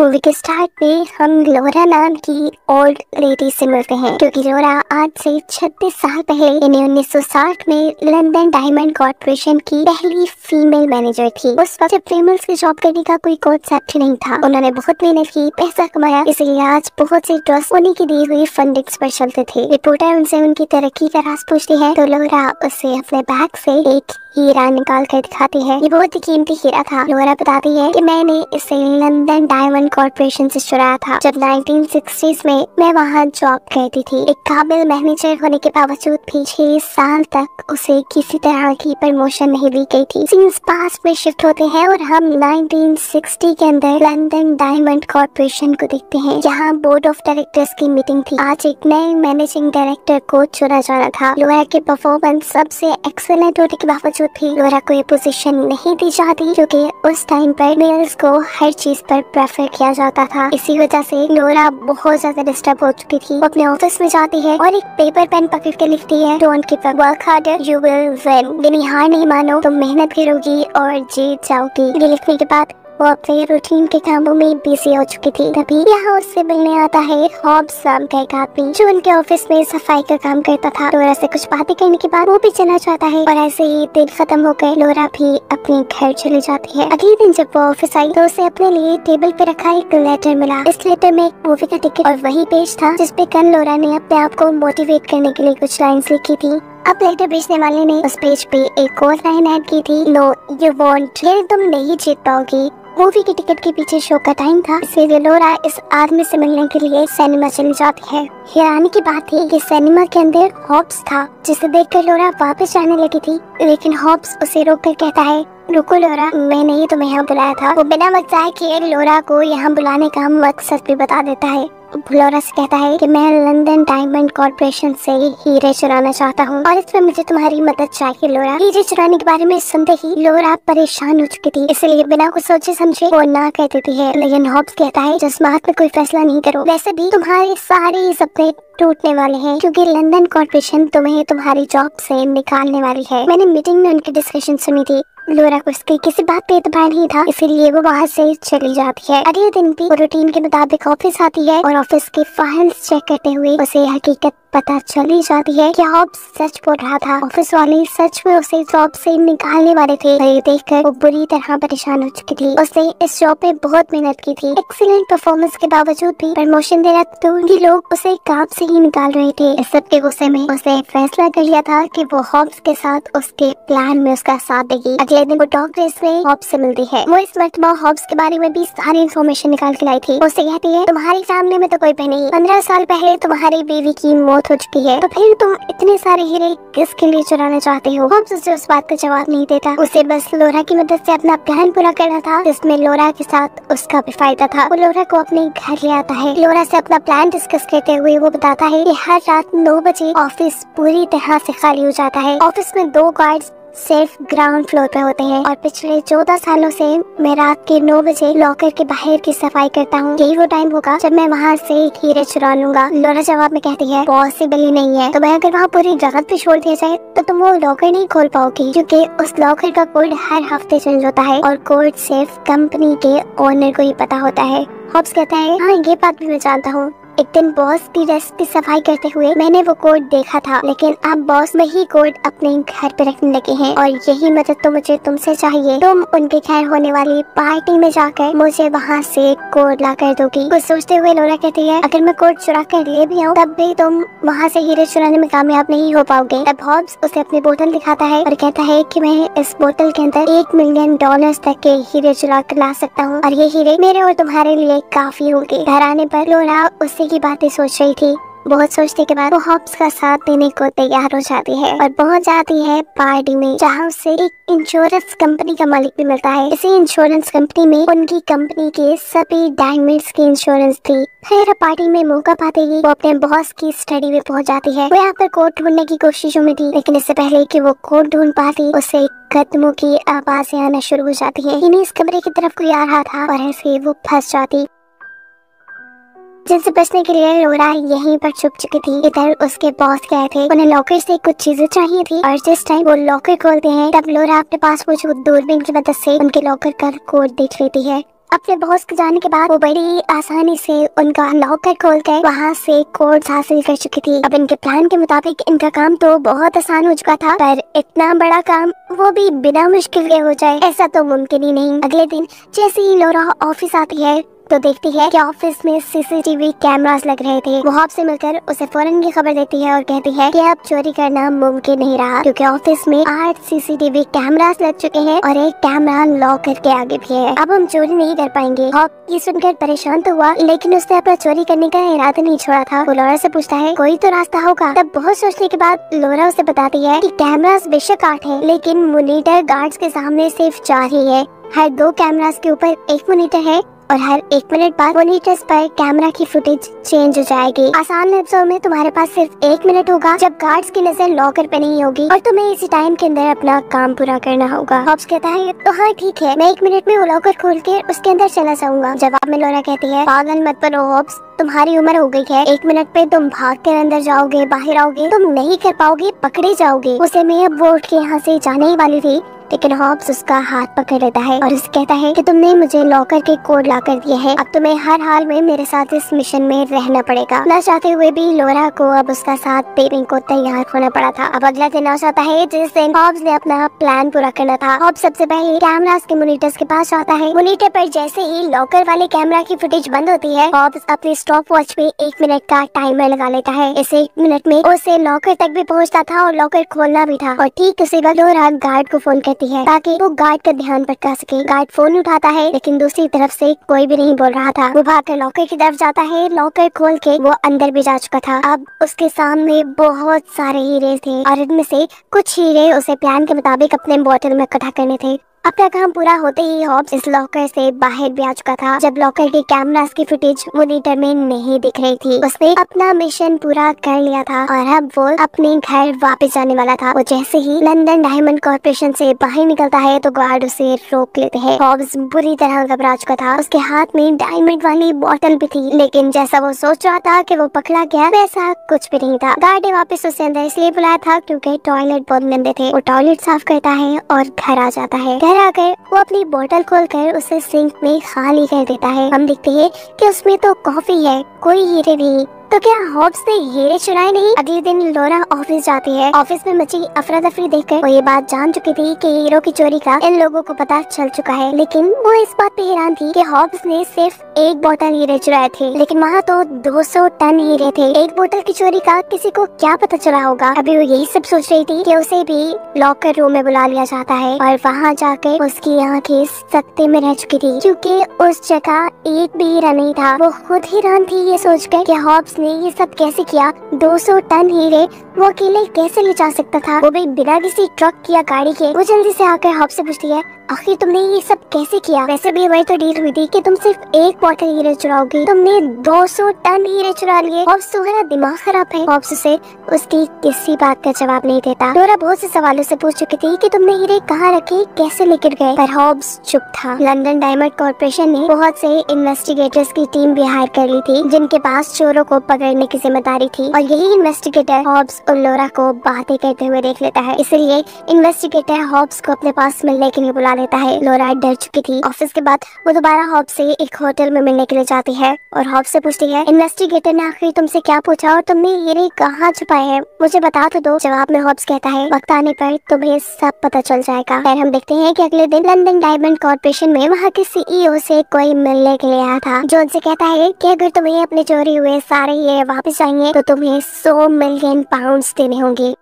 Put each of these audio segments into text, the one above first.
Movie के start में हम लोरा नाम की ओल्ड लेडी से मिलते हैं, क्योंकि लोरा आज से 36 साल पहले यानी 1960 में लंदन डायमंड कॉर्पोरेशन की पहली फीमेल मैनेजर थी। उस वक्त फीमेल्स की जॉब करने का कोई कॉन्सेप्ट नहीं था। उन्होंने बहुत मेहनत की, पैसा कमाया, इसलिए आज बहुत से ट्रस्ट उन्हीं की दी हुई फंडिंग्स पर चलते थे। रिपोर्टर उनसे उनकी तरक्की का राज पूछती है तो लोरा उसे अपने बैग से एक हीरा निकाल कर दिखाती है। ये बहुत ही कीमती हीरा था। लोरा बताती है कि मैंने इसे लंदन डायमंड कॉर्पोरेशन से चुराया था जब 1960s में मैं वहाँ जॉब करती थी। एक काबिल मैनेजर होने के बावजूद भी 6 साल तक उसे किसी तरह की प्रमोशन नहीं दी गई थी। सीन्स पास्ट में शिफ्ट होते हैं और हम 1960 के अंदर लंदन डायमंड कॉर्पोरेशन को देखते हैं। यहाँ बोर्ड ऑफ डायरेक्टर्स की मीटिंग थी। आज एक नए मैनेजिंग डायरेक्टर को चुना जाना था। लोरा के परफॉर्मेंस सबसे एक्सेलेंट होने के बावजूद भी लोरा को ये पोजीशन नहीं दी जाती, क्योंकि उस टाइम पर मेल्स को हर चीज पर प्रेफर किया जाता था। इसी वजह से लोरा बहुत ज्यादा डिस्टर्ब हो चुकी थी। वो अपने ऑफिस में जाती है और एक पेपर पेन पकड़ के लिखती है, don't give up, work harder, you will win. यानी हार नहीं मानो, तुम मेहनत करोगी और जीत जाओगी। ये लिखने के बाद वो अपने रूटीन के कामों में बिजी हो चुकी थी। तभी यहाँ उससे मिलने आता है हॉब्स नाम का एक आदमी, जो उनके ऑफिस में सफाई का काम करता था। लोरा से कुछ बातें करने के बाद वो भी चला जाता है और ऐसे ही दिन खत्म हो गए। लोरा भी अपने घर चली जाती है। अगले दिन जब वो ऑफिस आई तो उसे अपने लिए टेबल पे रखा एक लेटर मिला। इस लेटर में एक मूवी का टिकट और वही पेज था जिसपे कल लोरा ने अपने आप को मोटिवेट करने के लिए कुछ लाइन्स लिखी थी। अब लेटर बेचने वाले ने उस पेज पे एक और लाइन ऐड की थी, नो यू वॉन्ट, यानी तुम नहीं जीत पाओगी। मूवी के टिकट के पीछे शो का टाइम था, इसलिए लोरा इस आदमी से मिलने के लिए सिनेमा चली जाती है। हैरानी की बात थी कि सिनेमा के अंदर हॉब्स था, जिसे देखकर लोरा वापस जाने लगी थी, लेकिन हॉब्स उसे रोककर कहता है, रुको लोरा, मैंने ही तुम्हें यहाँ बुलाया था। वो बिना मजाक किए लोरा को यहाँ बुलाने का मकसद भी बता देता है। लोरा से कहता है कि मैं लंदन डायमंड कॉर्पोरेशन से हीरे चुराना चाहता हूँ और इसमें मुझे तुम्हारी मदद चाहिए। लोरा हीरे चुराने के बारे में सुनते ही लोरा परेशान हो चुकी थी, इसलिए बिना कुछ सोचे समझे वो ना कह देती है। लेकिन हॉब्स कहता है जिस बात में कोई फैसला नहीं करो, वैसे भी तुम्हारे सारे सपने टूटने वाले हैं, क्योंकि लंदन कॉर्पोरेशन तुम्हें तुम्हारी जॉब से निकालने वाली है। मैंने मीटिंग में उनकी डिस्कशन सुनी थी। लोरा को उसकी किसी बात पे एतबार नहीं था, इसीलिए वो वहाँ से चली जाती है। अगले दिन भी वो रूटीन के मुताबिक ऑफिस आती है और ऑफिस की फाइल्स चेक करते हुए उसे हकीकत पता चली जाती है कि हॉब्स सच बोल रहा था। ऑफिस वाले सच में उसे जॉब से निकालने वाले थे। ये देखकर वो बुरी तरह परेशान हो चुकी थी। उसने इस जॉब पे बहुत मेहनत की थी। एक्सीलेंट परफॉर्मेंस के बावजूद भी प्रमोशन देना तो उनके लोग उसे काम से ही निकाल रहे थे। इस सब के गुस्से में उसने फैसला कर लिया था कि वो हॉब्स के साथ उसके प्लान में उसका साथ देगी। अगले दिन वो डॉग रेस में हॉब्स से मिलती है। वो इस मरतबा हॉब्स के बारे में भी सारी इन्फॉर्मेशन निकाल के लाई थी। उससे कहती है, तुम्हारी फैमिली में तो कोई भी नहीं, 15 साल पहले तुम्हारी बीवी की मौत हो चुकी है, तो फिर तुम इतने सारे हीरे किसके लिए चुराना चाहते हो। हॉब्स उसे उस बात का जवाब नहीं देता। उसे बस लोरा की मदद से अपना प्लान पूरा करना था, जिसमें लोरा के साथ उसका भी फायदा था। वो लोरा को अपने घर ले आता है। लोरा से अपना प्लान डिस्कस करते हुए वो बताता है कि हर रात 9 बजे ऑफिस पूरी तरह से खाली हो जाता है। ऑफिस में 2 गार्ड्स सिर्फ ग्राउंड फ्लोर पे होते हैं और पिछले 14 सालों से मैं रात के 9 बजे लॉकर के बाहर की सफाई करता हूँ। यही वो टाइम होगा जब मैं वहाँ से हीरे चुरा लूंगा। लोरा जवाब में कहती है, पॉसिबल ही नहीं है। तो मैं अगर वहाँ पूरी जगत पे छोड़ दिया जाए तो तुम वो लॉकर नहीं खोल पाओगी, क्योंकि उस लॉकर का कोड हर हफ्ते चेंज होता है और कोड सिर्फ कंपनी के ओनर को ही पता होता है। हॉब्स कहता है, हाँ ये बात भी मैं जानता हूँ। एक दिन बॉस की डेस्क की सफाई करते हुए मैंने वो कोड देखा था, लेकिन अब बॉस वही कोड अपने घर पे रखने लगे हैं और यही मदद तो मुझे तुमसे चाहिए। तुम उनके घर होने वाली पार्टी में जाकर मुझे वहाँ से कोड ला कर दोगी। कुछ सोचते हुए लोरा कहती है, अगर मैं कोड चुरा कर ले भी आऊँ तब भी तुम वहाँ से हीरे चुराने में कामयाब नहीं हो पाओगे। तब हॉब्स उसे अपनी बोतल दिखाता है और कहता है कि मैं इस बोतल के अंदर $1 मिलियन तक के हीरे चुरा कर ला सकता हूँ और ये हीरे मेरे और तुम्हारे लिए काफी होंगे। घर आने पर लोरा उसी की बातें सोच रही थी। बहुत सोचने के बाद वो हॉब्स का साथ देने को तैयार हो जाती है और पहुंच जाती है पार्टी में, जहां उसे एक इंश्योरेंस कंपनी का मालिक भी मिलता है। इसी इंश्योरेंस कंपनी में उनकी कंपनी के सभी डायमंड्स की इंश्योरेंस थी। फिर पार्टी में मौका पाते ही वो अपने बॉस की स्टडी में पहुंच जाती है। वो यहाँ पर कोड ढूंढने की कोशिशों में थी, लेकिन इससे पहले कि वो कोड ढूंढ पाती उसे कदमों की आवाजें आना शुरू हो जाती है। इन्हीं इस कमरे की तरफ कोई आ रहा था और ऐसे वो फंस जाती, जिनसे बचने के लिए लोरा यहीं पर छुप चुकी थी। इधर उसके बॉस गए थे, उन्हें लॉकर से कुछ चीजें चाहिए थी और जिस टाइम वो लॉकर खोलते हैं तब लोरा अपने पास मौजूद दूरबीन की मदद से उनके लॉकर का कोड देख लेती है। अपने बॉस के जाने के बाद वो बड़ी आसानी से उनका लॉकर खोलकर वहाँ से कोड्स हासिल कर चुकी थी। अब इनके प्लान के मुताबिक इनका काम तो बहुत आसान हो चुका था, पर इतना बड़ा काम वो भी बिना मुश्किल के हो जाए ऐसा तो मुमकिन ही नहीं। अगले दिन जैसे ही लोरा ऑफिस आती है तो देखती है कि ऑफिस में सीसीटीवी कैमरास लग रहे थे। वो हॉब से मिलकर उसे फौरन ये खबर देती है और कहती है कि अब चोरी करना मुमकिन नहीं रहा, क्योंकि ऑफिस में 8 सीसीटीवी कैमरास लग चुके हैं और एक कैमरा लॉकर के आगे भी है। अब हम चोरी नहीं कर पाएंगे। हॉब ये सुनकर परेशान तो हुआ, लेकिन उसने अपना चोरी करने का इरादा नहीं छोड़ा था। वो लोरा से पूछता है कोई तो रास्ता होगा। तब बहुत सोचने के बाद लोरा उसे बताती है कि कैमरास बेशक 8 है, लेकिन मॉनिटर गार्ड्स के सामने सिर्फ 4 ही है। हर 2 कैमरास के ऊपर एक मॉनिटर है और हर 1 मिनट बाद मॉनिटर्स पर कैमरा की फुटेज चेंज हो जाएगी। आसान लफ्जों में तुम्हारे पास सिर्फ 1 मिनट होगा जब गार्ड्स की नजर लॉकर पे नहीं होगी और तुम्हें इसी टाइम के अंदर अपना काम पूरा करना होगा। हॉब्स कहता है तो हाँ ठीक है, मैं 1 मिनट में वो लॉकर खोल के उसके अंदर चला जाऊंगा। जवाब में लोरा कहती है पागल मत बनो हॉब्स, तुम्हारी उम्र हो गई है। 1 मिनट पे तुम भाग कर अंदर जाओगे, बाहर आओगे, तुम नहीं कर पाओगे, पकड़े जाओगे। उसे मैं अब वो उठ के यहाँ से जाने ही वाली थी, लेकिन हॉब्स उसका हाथ पकड़ लेता है और उसे कहता है कि तुमने मुझे लॉकर के कोड ला कर दिए हैं, अब तुम्हें हर हाल में मेरे साथ इस मिशन में रहना पड़ेगा। न चाहते हुए भी लोरा को अब उसका साथ देने को तैयार होना पड़ा था। अब अगला दिन आ जाता है जिस दिन हॉब्स ने अपना प्लान पूरा करना था। हॉब्स सबसे पहले कैमरास के मॉनिटर्स के पास जाता है। मॉनिटर पर जैसे ही लॉकर वाले कैमरा की फुटेज बंद होती है, हॉब्स अपने स्टॉप वॉच पे 1 मिनट का टाइमर लगा लेता है। इस 1 मिनट में उसे लॉकर तक भी पहुँचता था और लॉकर खोलना भी था। और ठीक उसी वक्त लोरा गार्ड को फोन करती है ताकि वो गार्ड का ध्यान भटका सके। गार्ड फोन उठाता है, लेकिन दूसरी तरफ से कोई भी नहीं बोल रहा था। वो भागकर लॉकर की तरफ जाता है। लॉकर खोल के वो अंदर भी जा चुका था। अब उसके सामने बहुत सारे हीरे थे और इनमें से कुछ हीरे उसे प्लान के मुताबिक अपने बोतल में इकट्ठा करने थे। अपना काम पूरा होते ही हॉब्स इस लॉकर से बाहर भी आ चुका था। जब लॉकर के कैमरास की फुटेज मॉनिटर में नहीं दिख रही थी, उसने अपना मिशन पूरा कर लिया था और अब वो अपने घर वापस जाने वाला था। वो जैसे ही लंदन डायमंड कॉर्पोरेशन से बाहर निकलता है तो गार्ड उसे रोक लेते हैं। हॉब्स बुरी तरह घबरा चुका था। उसके हाथ में डायमंड वाली बोतल भी थी, लेकिन जैसा वो सोच रहा था कि वो पकड़ा गया, वैसा कुछ भी नहीं था। गार्ड ने वापस उसे अंदर इसलिए बुलाया था क्योंकि टॉयलेट बहुत गंदे थे। वो टॉयलेट साफ करता है और घर आ जाता है। घर आकर वो अपनी बोतल खोलकर उसे सिंक में खाली कर देता है। हम देखते हैं कि उसमें तो कॉफी है, कोई हीरे नहीं। तो क्या हॉब्स ने हीरे चुराए नहीं? अगले दिन लोरा ऑफिस जाती है। ऑफिस में मची अफरा तफरी देखकर वो ये बात जान चुकी थी कि हीरो की चोरी का इन लोगों को पता चल चुका है, लेकिन वो इस बात पे हैरान थी कि हॉब्स ने सिर्फ 1 बोतल हीरे चुराए थे, लेकिन वहाँ तो 200 टन हीरे थे। 1 बोतल की चोरी का किसी को क्या पता चला होगा। अभी वो यही सब सोच रही थी कि उसे भी लॉकर रूम में बुला लिया जाता है और वहाँ जाकर उसकी आंखें सख्ते में रह चुकी थी, क्योंकि उस जगह एक भी हीरा नहीं था। वो खुद हैरान थी ये सोचकर कि हॉब्स ने ये सब कैसे किया। 200 टन हीरे वो अकेले कैसे ले जा सकता था, वो भी बिना किसी ट्रक या गाड़ी के। वो जल्दी से आकर हॉब्स से पूछती है आखिर तुमने ये सब कैसे किया? वैसे भी वही तो डील हुई थी कि तुम सिर्फ 1 बोतल हीरे चुराओगी, तुमने 200 टन हीरे चुरा लिए। हॉब्स तुम्हारा दिमाग खराब है। हॉब्स से उसकी किसी बात का जवाब नहीं देता। लोरा बहुत से सवालों से पूछ चुकी थी कि तुमने हीरे कहाँ रखे, कैसे लेकर गए, पर हॉब्स चुप था। लंदन डायमंड कॉर्पोरेशन ने बहुत से इन्वेस्टिगेटर्स की टीम भी हायर कर ली थी, जिनके पास चोरों को पकड़ने की जिम्मेदारी थी, और यही इन्वेस्टिगेटर हॉब्स और लोरा को बातें करते हुए देख लेता है। इसलिए इन्वेस्टिगेटर हॉब्स को अपने पास मिलने के लिए बुला लेता है। लोरा डर चुकी थी। ऑफिस के बाद वो दोबारा हॉब्स से एक होटल में मिलने के लिए जाती है और हॉब्स से पूछती है इन्वेस्टिगेटर ने आखिर तुमसे क्या पूछा और तुमने हीरे कहाँ छुपाए हैं, मुझे बता तो दो। जवाब में हॉब्स कहता है वक्त आने पर तुम्हें सब पता चल जाएगा। फिर हम देखते हैं कि अगले दिन लंदन डायमंड कॉर्पोरेशन में वहाँ के सीईओ से कोई मिलने के लिए आया था, जो उनसे कहता है कि अगर तुम्हें अपने चोरी हुए सारे हीरे वापस चाहिए तो तुम्हें 100 मिलियन पाउंड्स देने होंगे।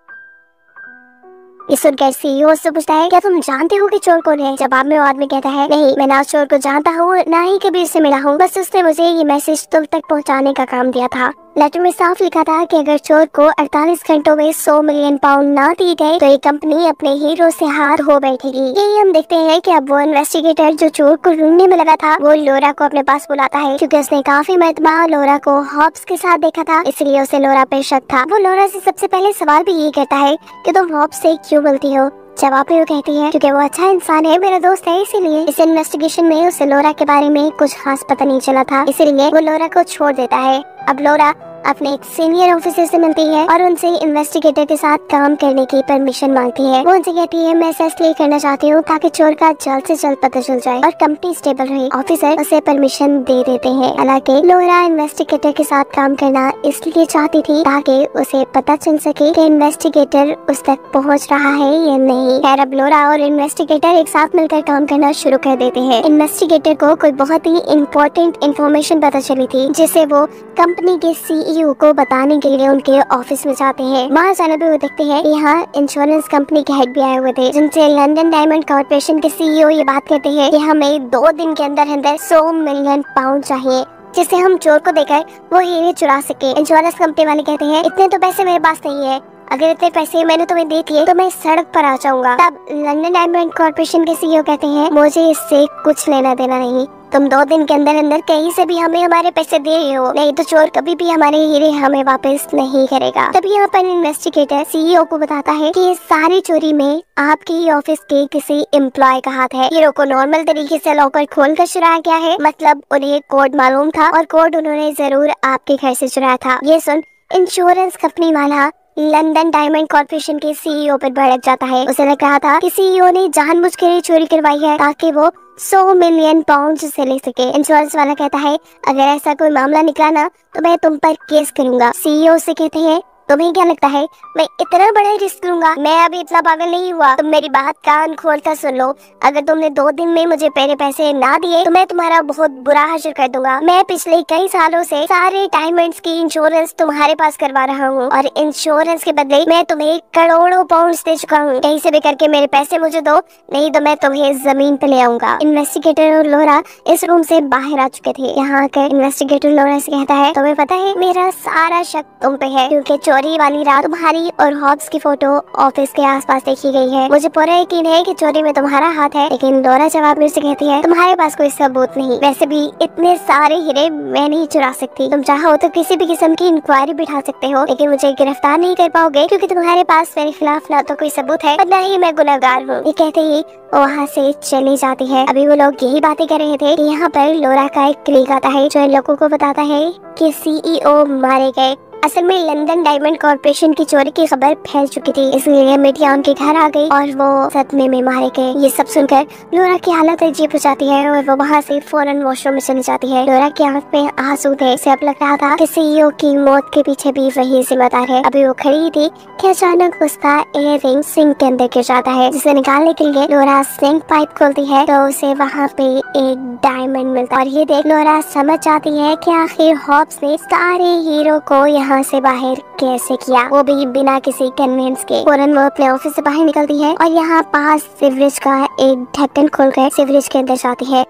ये सुनकर सीईओ से पूछता है क्या तुम जानते हो कि चोर कौन है? जवाब में वो आदमी कहता है नहीं, मैं ना चोर को जानता हूँ ना ही कभी उससे मिला हूँ, बस उसने मुझे ये मैसेज तुम तक पहुँचाने का काम दिया था। लेटर में साफ लिखा था कि अगर चोर को 48 घंटों में 100 मिलियन पाउंड ना दिए गए तो ये कंपनी अपने हीरो से हाथ हो बैठेगी। यही हम देखते हैं कि अब वो इन्वेस्टिगेटर जो चोर को ढूंढने में लगा था वो लोरा को अपने पास बुलाता है, क्योंकि उसने काफी मरतबा लोरा को हॉब्स के साथ देखा था, इसलिए उसे लोरा पे शक था। वो लोरा से सबसे पहले सवाल भी यही करता है कि तुम हॉब्स से क्यों मिलती हो? जवाब में वो कहती है क्योंकि वो अच्छा इंसान है, मेरा दोस्त है, इसीलिए। इस इन्वेस्टिगेशन में उसे लोरा के बारे में कुछ खास पता नहीं चला था, इसीलिए वो लोरा को छोड़ देता है। अब लोरा अपने एक सीनियर ऑफिसर से मिलती है और उनसे इन्वेस्टिगेटर के साथ काम करने की परमिशन मांगती है। वो उनसे कहती है मैं ऐसा इसलिए करना चाहती हूँ ताकि चोर का जल्द से जल्द पता चल जाए और कंपनी स्टेबल रहे। ऑफिसर उसे परमिशन दे देते हैं। हालांकि लोरा इन्वेस्टिगेटर के साथ काम करना इसलिए चाहती थी ताकि उसे पता चल सके कि इन्वेस्टिगेटर उस तक पहुँच रहा है या नहीं। खैर अब लोरा और इन्वेस्टिगेटर एक साथ मिलकर काम करना शुरू कर देते हैं। इन्वेस्टिगेटर को कोई बहुत ही इम्पोर्टेंट इन्फॉर्मेशन पता चली थी जिसे वो कंपनी के सीईओ को बताने के लिए उनके ऑफिस में जाते हैं। वहाँ जाने पे वो देखते हैं कि यहाँ इंश्योरेंस कंपनी के हेड भी आए हुए थे, जिनसे लंदन डायमंड कॉर्पोरेशन के सीईओ ये बात कहते हैं कि हमें 2 दिन के अंदर 100 मिलियन पाउंड चाहिए जिससे हम चोर को देकर वो हीरे चुरा सके। इंश्योरेंस कंपनी वाले कहते हैं इतने तो पैसे मेरे पास नहीं है, अगर इतने पैसे मैंने तुम्हें दे दिए तो मैं सड़क पर आ जाऊंगा। तब लंदन डायमंड कॉर्पोरेशन के सीईओ कहते हैं मुझे इससे कुछ लेना देना नहीं, तुम 2 दिन के अंदर अंदर कहीं से भी हमें हमारे पैसे दे रहे हो, नहीं तो चोर कभी भी हमारे हीरे हमें वापस नहीं करेगा। तभी यहाँ पर इन्वेस्टिगेटर सीईओ को बताता है कि इस सारी चोरी में आपके ही ऑफिस के किसी एम्प्लॉय का हाथ है। हीरो को नॉर्मल तरीके से लॉकर खोल कर चुराया गया है, मतलब उन्हें कोड मालूम था और कोड उन्होंने जरूर आपके घर से चुराया था। ये सुन इंश्योरेंस कंपनी वाला लंदन डायमंड कॉर्पोरेशन के सीईओ पर भड़क जाता है। उसे लग रहा था कि सीईओ ने जानबूझकर ये चोरी करवाई है ताकि वो 100 मिलियन पाउंड से ले सके। इंश्योरेंस वाला कहता है अगर ऐसा कोई मामला निकला ना तो मैं तुम पर केस करूंगा। सीईओ से कहते हैं तुम्हें क्या लगता है मैं इतना बड़ा रिस्क लूंगा? मैं अभी इतना पागल नहीं हुआ। तुम मेरी बात कान खोल कर सुन लो, अगर तुमने 2 दिन में मुझे मेरे पैसे ना दिए तो मैं तुम्हारा बहुत बुरा हाशिर कर दूंगा। मैं पिछले कई सालों से सारे डायमंड्स की इंश्योरेंस तुम्हारे पास करवा रहा हूँ और इंश्योरेंस के बदले मैं तुम्हें करोड़ों पाउंड दे चुका हूँ। कहीं से भी करके मेरे पैसे मुझे दो, नहीं तो मैं तुम्हें जमीन पे ले आऊंगा। इन्वेस्टिगेटर और लोरा इस रूम से बाहर आ चुके थे। यहाँ आकर इन्वेस्टिगेटर लोरा से कहता है तुम्हें पता है मेरा सारा शक तुम पे है, क्योंकि चोरी वाली रात तुम्हारी और हॉब्स की फोटो ऑफिस के आसपास देखी गई है। मुझे पूरा यकीन है कि चोरी में तुम्हारा हाथ है। लेकिन लोरा जवाब में से कहती है तुम्हारे पास कोई सबूत नहीं, वैसे भी इतने सारे हीरे मैं नहीं चुरा सकती। तुम चाहो तो किसी भी किस्म की इंक्वायरी बिठा सकते हो, लेकिन मुझे गिरफ्तार नहीं कर पाओगे क्योंकि तुम्हारे पास मेरे खिलाफ ना तो कोई सबूत है और न ही मैं गुनहगार हूँ। ये कहते ही वहाँ से चली जाती है। अभी वो लोग यही बातें कर रहे थे कि यहाँ पर लोरा का एक क्लिक आता है जो इन लोगों को बताता है कि सीईओ मारे गए। असल में लंदन डायमंड कॉर्पोरेशन की चोरी की खबर फैल चुकी थी, इसलिए मीडिया उनके घर आ गई और वो सदमे में मारे गए। ये सब सुनकर लोरा की हालत अजीब हो जाती है और वो वहाँ से फौरन वॉशरूम में चली जाती है। लोरा की आंख में आंसू थे। इसे अब लग रहा था कि सीईओ की मौत के पीछे भी वही जिम्मेदार है। अभी वो खड़ी थी कि अचानक उसका इयर रिंग सिंक के अंदर गिर जाता है, जिसे निकालने के लिए लोरा सिंक पाइप खोलती है तो उसे वहाँ पे एक डायमंड मिलता है और ये देख लोरा समझ जाती है कि आखिर हॉब्स ने सारे हीरो को यहाँ से बाहर कैसे किया, वो भी बिना किसी कन्वेंस के। फौरन वो अपने ऑफिस से बाहर निकलती है और यहाँ पास सीवरेज का एक ढक्कन खोलकर सीवरेज के अंदर जाती है।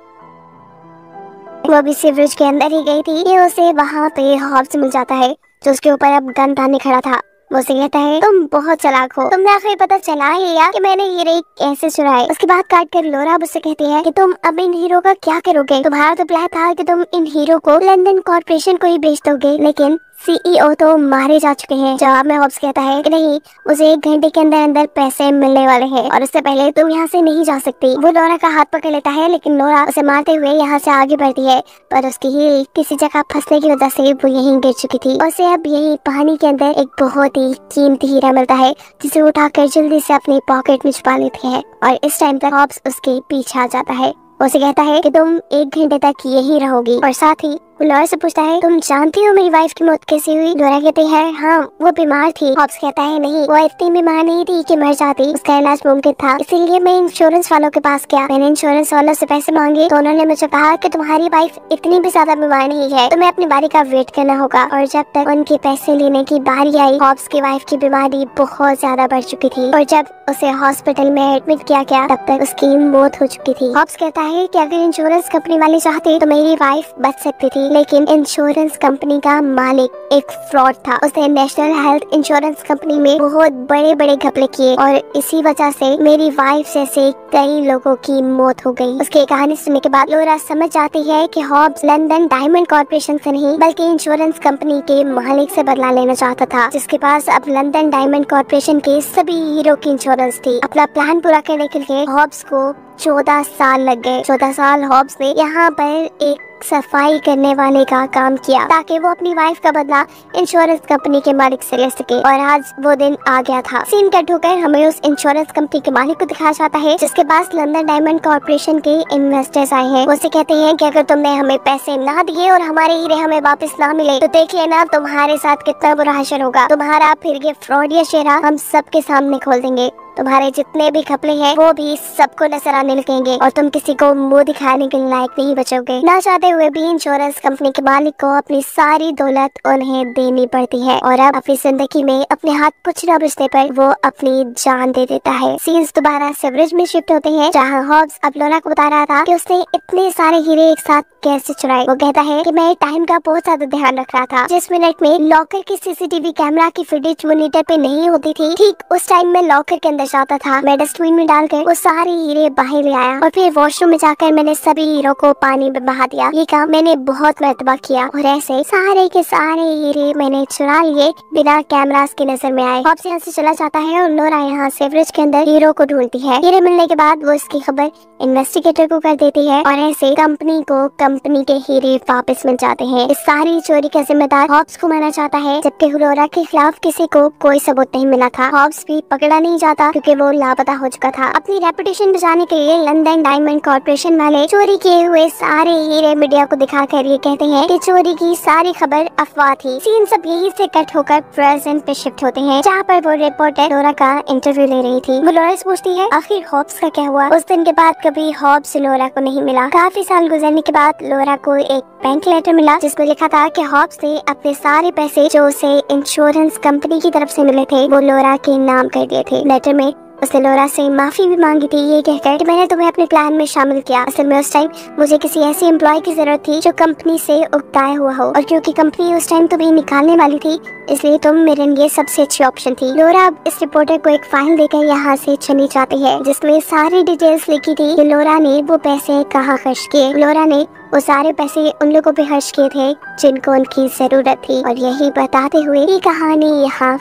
वो भी सीवरेज के अंदर ही गई थी कि उसे वहाँ पे हॉब्स मिल जाता है जो उसके ऊपर अब गन ताने खड़ा था। वो उसे कहता है तुम बहुत चालाक हो, तुमने आखिर पता चला है या कि मैंने हीरे कैसे चुराए। उसके बाद काट कर लोरा उससे कहती है कि तुम अब इन हीरो का क्या करोगे? तुम्हारा तो प्लान था कि तुम इन हीरो को लंदन कॉर्पोरेशन को ही बेच दोगे, लेकिन सीईओ तो मारे जा चुके हैं। जवाब में हॉब्स कहता है कि नहीं, मुझे 1 घंटे के अंदर अंदर पैसे मिलने वाले हैं और उससे पहले तुम यहाँ से नहीं जा सकती। वो लोरा का हाथ पकड़ लेता है, लेकिन लोरा उसे मारते हुए यहाँ से आगे बढ़ती है, पर उसकी हील किसी जगह फंसने की वजह से वो यहीं गिर चुकी थी। उसे अब यही पानी के अंदर एक बहुत ही कीमती हीरा मिलता है, जिसे उठाकर जल्दी से अपनी पॉकेट में छुपा लेती है और इस टाइम तक हॉब्स उसके पीछे आ जाता है। उसे कहता है कि तुम 1 घंटे तक यहीं रहोगी और साथ ही वो लोरा से पूछता है तुम जानती हो मेरी वाइफ की मौत कैसे हुई? लोरा कहती है हाँ, वो बीमार थी। हॉब्स कहता है नहीं, वो इतनी बीमार नहीं थी कि मर जाती, उसका इलाज मुमकिन था, इसीलिए मैं इंश्योरेंस वालों के पास गया। मैंने इंश्योरेंस वालों से पैसे मांगे तो उन्होंने मुझे कहा कि तुम्हारी वाइफ इतनी भी ज्यादा बीमार नहीं है, तुम्हें अपनी बारी का वेट करना होगा। और जब तक उनके पैसे लेने की बारी आई, हॉब्स की वाइफ की बीमारी बहुत ज्यादा बढ़ चुकी थी और जब उसे हॉस्पिटल में एडमिट किया गया तब तक उसकी मौत हो चुकी थी। हॉब्स कहता है कि अगर इंश्योरेंस कंपनी वाले चाहते तो मेरी वाइफ बच सकती थी, लेकिन इंश्योरेंस कंपनी का मालिक एक फ्रॉड था। उसने नेशनल हेल्थ इंश्योरेंस कंपनी में बहुत बड़े बड़े घपले किए और इसी वजह से मेरी वाइफ जैसे कई लोगों की मौत हो गई। उसकी कहानी सुनने के बाद लोरा समझ जाती है कि हॉब्स लंदन डायमंड कॉर्पोरेशन से नहीं बल्कि इंश्योरेंस कंपनी के मालिक से बदला लेना चाहता था, जिसके पास अब लंदन डायमंड कॉर्पोरेशन के सभी हीरो की इंश्योरेंस थी। अपना प्लान पूरा करने के लिए हॉब्स को 14 साल लग गए। 14 साल हॉब्स ने यहाँ पर एक एक सफाई करने वाले का काम किया ताकि वो अपनी वाइफ का बदला इंश्योरेंस कंपनी के मालिक से ले सके। और आज वो दिन आ गया था। सीन कट होकर हमें उस इंश्योरेंस कंपनी के मालिक को दिखाया जाता है जिसके पास लंदन डायमंड कॉर्पोरेशन के इन्वेस्टर्स आए हैं। वो उसे कहते हैं कि अगर तुमने हमें पैसे ना दिए और हमारे हीरे हमें वापस ना मिले तो देख लेना तुम्हारे साथ कितना बुरा हशर होगा। तुम्हारा फिर ये फ्रॉड या चेहरा हम सबके सामने खोल देंगे। तुम्हारे जितने भी घपले हैं वो भी सबको नजर आने लगेंगे और तुम किसी को मुंह दिखाने के लायक नहीं बचोगे। ना चाहते हुए भी इंश्योरेंस कंपनी के मालिक को अपनी सारी दौलत उन्हें देनी पड़ती है और अब अपनी जिंदगी में अपने हाथ कुछ न बचने पर वो अपनी जान दे देता है। सीन्स दोबारा सेवरेज में शिफ्ट होते हैं जहाँ हॉब्स अब लोरा को बता रहा था कि उसने इतने सारे हीरे एक साथ कैसे चुराए। वो कहता है कि मैं टाइम का बहुत ज्यादा ध्यान रख रहा था। जिस मिनट में लॉकर की सीसीटीवी कैमरा की फुटेज मॉनिटर पे नहीं होती थी, ठीक उस टाइम में लॉकर के अंदर जाता था। मैं डस्टबिन में डालकर वो सारे हीरे बाहर ले आया और फिर वॉशरूम में जाकर मैंने सभी हीरो को पानी में बहा दिया। ये काम मैंने बहुत मर्तबा किया और ऐसे सारे के सारे हीरे मैंने चुरा लिए बिना कैमरास की नजर में आए। हॉब्स यहाँ से चला जाता है और लोरा यहाँ सेवरेज के अंदर हीरो को ढूंढती है। हीरे मिलने के बाद वो इसकी खबर इन्वेस्टिगेटर को कर देती है और ऐसे कंपनी को कंपनी के हीरे वापस मिल जाते हैं। इस सारी चोरी का जिम्मेदार हॉब्स को माना जाता है जबकि लोरा के खिलाफ किसी को कोई सबूत नहीं मिला था। हॉब्स भी पकड़ा नहीं जाता क्योंकि वो लापता हो चुका था। अपनी रेपुटेशन बचाने के लिए लंदन डायमंड कॉर्पोरेशन वाले चोरी किए हुए सारे हीरे मीडिया को दिखाकर ये कहते हैं कि चोरी की सारी खबर अफवाह थी। सीन सब यही से कट होकर प्रेजेंट पे शिफ्ट होते हैं जहाँ पर वो रिपोर्टर लोरा का इंटरव्यू ले रही थी। वो लोरा से पूछती है आखिर हॉब्स का क्या हुआ। उस दिन के बाद कभी हॉब्स लोरा को नहीं मिला। काफी साल गुजरने के बाद लोरा को एक बैंक लेटर मिला जिसमें लिखा था कि हॉब्स ने अपने सारे पैसे जो उसे इंश्योरेंस कंपनी की तरफ से मिले थे वो लोरा के नाम कर दिए थे। लेटर में उसने लोरा से माफी भी मांगी थी ये कहकर कि मैंने तुम्हें अपने प्लान में शामिल किया। असल में उस टाइम मुझे किसी ऐसी एम्प्लॉय की जरूरत थी जो कंपनी से उकताया हुआ हो और क्योंकि कंपनी उस टाइम तुम्हें निकालने वाली थी इसलिए तुम मेरे लिए सबसे अच्छी ऑप्शन थी। लोरा अब इस रिपोर्टर को एक फाइल देकर यहाँ से चली जाती है जिसमें सारी डिटेल्स लिखी थी कि लोरा ने वो पैसे कहाँ खर्च किए। लोरा ने वो सारे पैसे उन लोगों पे खर्च किए थे जिनको उनकी जरूरत थी और यही बताते हुए ये कहानी यहाँ